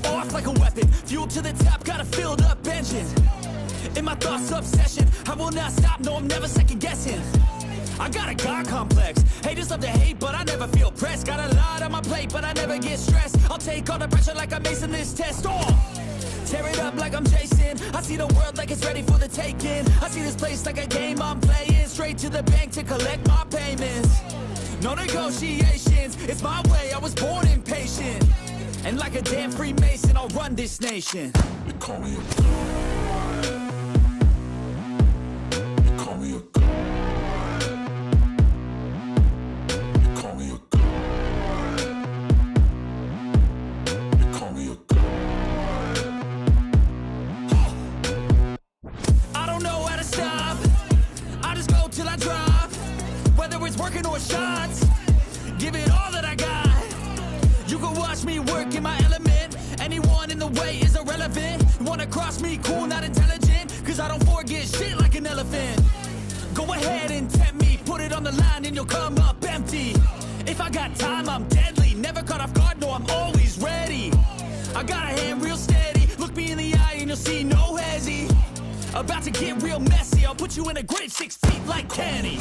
go off like a weapon. Fuel to the top, got a filled up engine. In my thoughts, obsession, I will not stop, no, I'm never second guessing. I got a God complex, haters love to hate, but I never feel pressed. Got a lot on my plate, but I never get stressed. I'll take all the pressure like I'm acing this test. Tear it up like I'm Jason. I see the world like it's ready for the taking. I see this place like a game I'm playing. Straight to the bank to collect my payments. No negotiations, it's my way, I was born impatient. And like a damn Freemason, I'll run this nation. They call me a god. They call me a god. They call me a god. They call me a god. I don't know how to stop, I just go till I drop. Whether it's working or shots, give it all that I got. You can watch me work in my element. Anyone in the way is irrelevant. You wanna cross me, cool, not intelligent, cause I don't forget shit like an elephant. Go ahead and tempt me, put it on the line and you'll come up empty. If I got time, I'm deadly. Never caught off guard, no, I'm always ready. I got a hand real steady. Look me in the eye and you'll see no hezzy. About to get real messy, I'll put you in a grave 6 feet like Kenny.